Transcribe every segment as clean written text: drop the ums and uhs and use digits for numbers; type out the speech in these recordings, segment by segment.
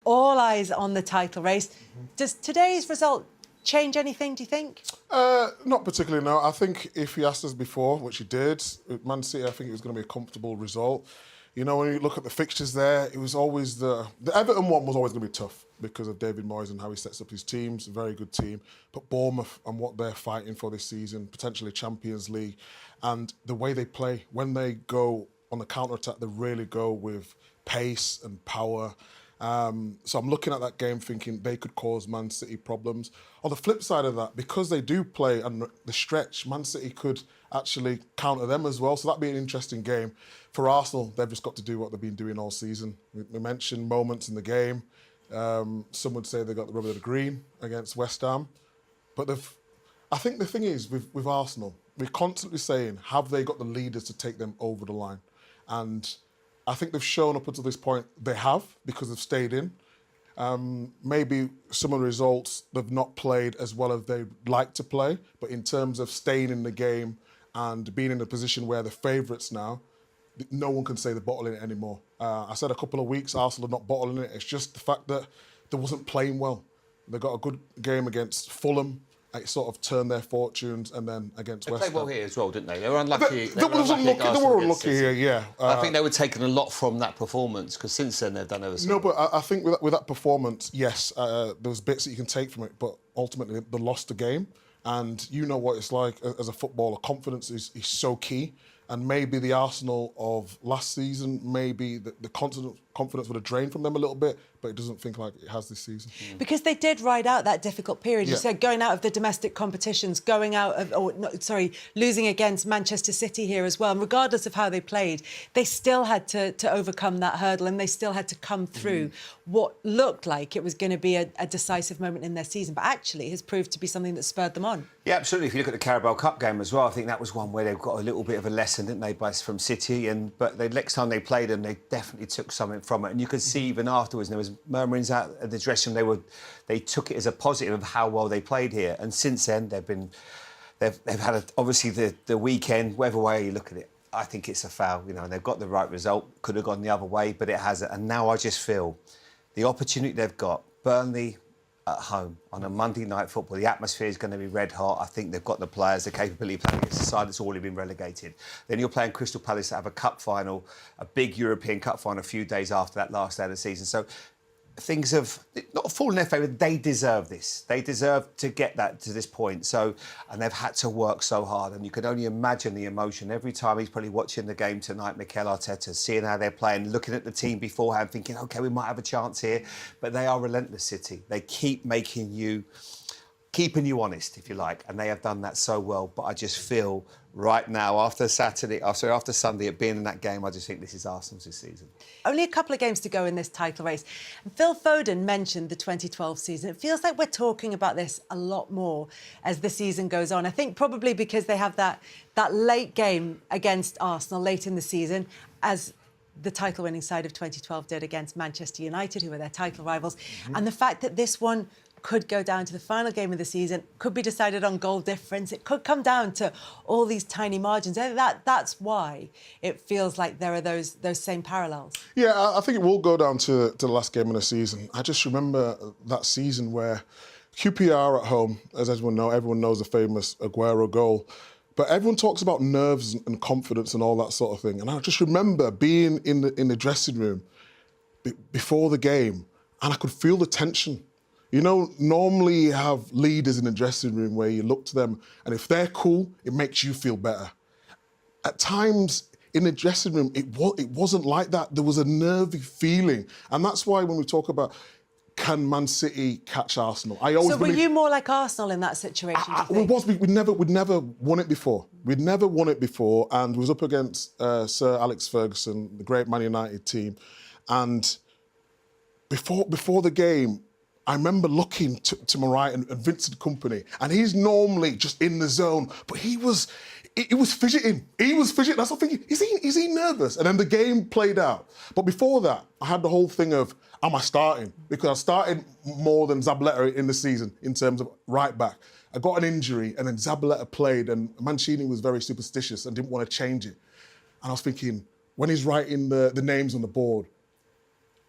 all eyes on the title race. Does today's result change anything, do you think? Not particularly, no. I think if he asked us before, which he did, with Man City, I think it was going to be a comfortable result. You know, when you look at the fixtures there, it was always the Everton one was always going to be tough because of David Moyes and how he sets up his teams. A very good team. But Bournemouth and what they're fighting for this season, potentially Champions League, and the way they play, when they go on the counter-attack, they really go with pace and power. So I'm looking at that game thinking they could cause Man City problems. On the flip side of that, because they do play on the stretch, Man City could actually counter them as well. So that'd be an interesting game. For Arsenal, they've just got to do what they've been doing all season. We mentioned moments in the game. Some would say they got the rub of the green against West Ham. But I think the thing is, with Arsenal, we're constantly saying, have they got the leaders to take them over the line? And I think they've shown up until this point they have, because they've stayed in. Maybe some of the results they've not played as well as they'd like to play, but in terms of staying in the game and being in a position where they're favourites now, no one can say they're bottling it anymore. I said a couple of weeks Arsenal are not bottling it. It's just the fact that they wasn't playing well. They got a good game against Fulham. It sort of turned their fortunes, and then against West Ham. They played well here as well, didn't they? They were unlucky. They were unlucky here, yeah. I think they were taking a lot from that performance, because since then they've done ever so. No, but I think with that performance, yes, there was bits that you can take from it, but ultimately they lost the game. And you know what it's like as a footballer. Confidence is so key. And maybe the Arsenal of last season, maybe the confidence would have drained from them a little bit, but it doesn't think like it has this season. Because they did ride out that difficult period. Yeah. You said going out of the domestic competitions, losing against Manchester City here as well. And regardless of how they played, they still had to overcome that hurdle, and they still had to come through what looked like it was going to be a decisive moment in their season, but actually has proved to be something that spurred them on. Yeah, absolutely. If you look at the Carabao Cup game as well, I think that was one where they've got a little bit of a lesson, didn't they, from City? But the next time they played them, they definitely took something from it. And you could see even afterwards, there was murmurings out at the dressing room. They took it as a positive of how well they played here. And since then, they've had obviously the weekend, whatever way you look at it. I think it's a foul, you know, and they've got the right result. Could have gone the other way, but it hasn't. And now I just feel the opportunity they've got, Burnley at home on a Monday night football, the atmosphere is going to be red hot. I think they've got the players, the capability of playing against a side that's already been relegated. Then you're playing Crystal Palace to have a cup final, a big European cup final a few days after that last day of the season. So things have not fallen in their favour. They deserve this. They deserve to get that to this point. So, and they've had to work so hard. And you can only imagine the emotion every time he's probably watching the game tonight, Mikel Arteta, seeing how they're playing, looking at the team beforehand, thinking, OK, we might have a chance here. But they are relentless, City. They keep keeping you honest, if you like, and they have done that so well. But I just feel right now, after Sunday, at being in that game, I just think this is Arsenal's this season. Only a couple of games to go in this title race. And Phil Foden mentioned the 2012 season. It feels like we're talking about this a lot more as the season goes on. I think probably because they have that late game against Arsenal late in the season, as the title-winning side of 2012 did against Manchester United, who were their title rivals. And the fact that this one could go down to the final game of the season, could be decided on goal difference. It could come down to all these tiny margins. That's why it feels like there are those same parallels. Yeah, I think it will go down to the last game of the season. I just remember that season where QPR at home, as everyone knows the famous Aguero goal, but everyone talks about nerves and confidence and all that sort of thing. And I just remember being in the dressing room before the game, and I could feel the tension. You know, normally you have leaders in the dressing room where you look to them, and if they're cool, it makes you feel better. At times in the dressing room, it wasn't like that. There was a nervy feeling. And that's why when we talk about can Man City catch Arsenal, I always were you more like Arsenal in that situation, do you think? We'd never won it before. We'd never won it before, and we was up against Sir Alex Ferguson, the great Man United team. And before the game, I remember looking to my right and Vincent Kompany, and he's normally just in the zone, but he was fidgeting. He was fidgeting. That's what I'm thinking. Is he nervous? And then the game played out. But before that, I had the whole thing of, am I starting? Because I started more than Zabaleta in the season in terms of right back. I got an injury, and then Zabaleta played, and Mancini was very superstitious and didn't want to change it. And I was thinking, when he's writing the names on the board,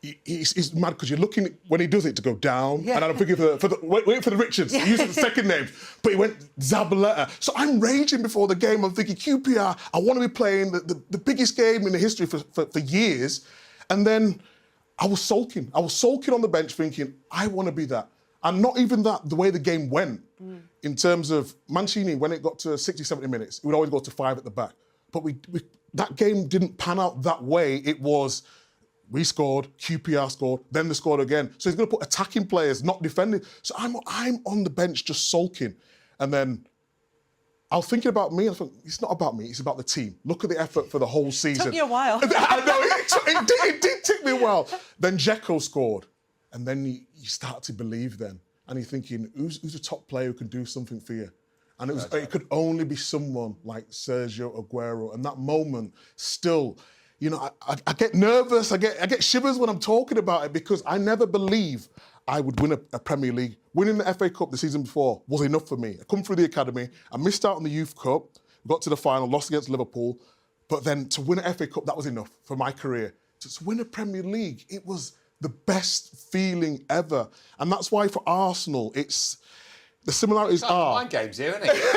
He's mad because you're looking when he does it to go down, Yeah. and I'm thinking wait for the Richards, using the second name, but he went Zabaleta. So I'm raging before the game. I'm thinking QPR. I want to be playing the biggest game in the history for years, and then I was sulking. I was sulking on the bench, thinking I want to be that, and not even that. The way the game went, in terms of Mancini, when it got to 60, 70 minutes, it would always go to 5 at the back. But that game didn't pan out that way. It was. We scored, QPR scored, then they scored again. So he's going to put attacking players, not defending. So I'm on the bench just sulking. And then I was thinking about me. I thought, it's not about me, it's about the team. Look at the effort for the whole season. Took you a while. I know, it did take me a while. Then Dzeko scored. And then you start to believe then. And you're thinking, who's a top player who can do something for you? And it could only be someone like Sergio Aguero. And that moment still... You know, I get nervous, I get shivers when I'm talking about it because I never believe I would win a Premier League. Winning the FA Cup the season before was enough for me. I come through the academy, I missed out on the Youth Cup, got to the final, lost against Liverpool, but then to win an FA Cup, that was enough for my career. To win a Premier League, it was the best feeling ever. And that's why for Arsenal, the similarities are... Mind games here, isn't it?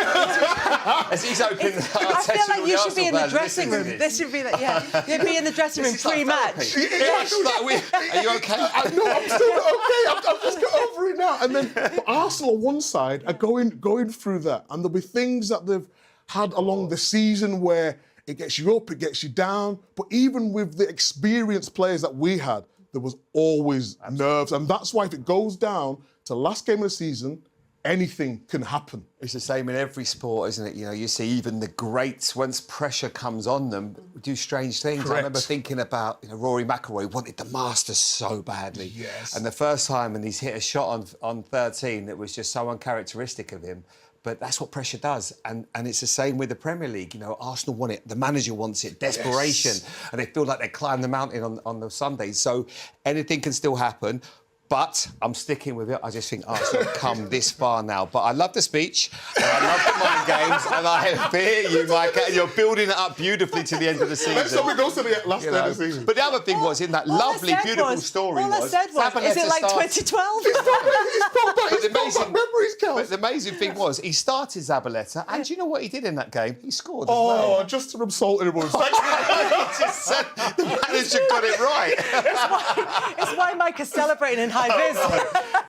As he's opening the I feel like you should be in the dressing room. This should be you'd be in the dressing room pre-match. Are you okay? No, I'm still not okay. I've just got over it now. And then for Arsenal on one side are going through that, and there'll be things that they've had along the season where it gets you up, it gets you down. But even with the experienced players that we had, there was always nerves, and that's why if it goes down to last game of the season, anything can happen. It's the same in every sport, isn't it? You know, you see even the greats, once pressure comes on them, do strange things. Correct. I remember thinking about, Rory McIlroy wanted the Masters so badly. Yes. And the first time, and he's hit a shot on 13 that was just so uncharacteristic of him. But that's what pressure does. And it's the same with the Premier League. You know, Arsenal want it, the manager wants it, desperation. Yes. And they feel like they climbed the mountain on the Sundays. So anything can still happen. But I'm sticking with it. I just think Arsenal have come this far now. But I love the speech, and I love the mind games, and I fear you, Micah, and you're building it up beautifully to the end of the season. Let's hope it goes to the last day of the season. But the other thing was, in that lovely, beautiful story all I said was, is it like 2012? But the amazing thing was, he started Zabaleta, and do you know what he did in that game? He scored as well. well. Just to rub salt in everyone's face. He just said the manager got it right. It's why Mike is celebrating in high vis.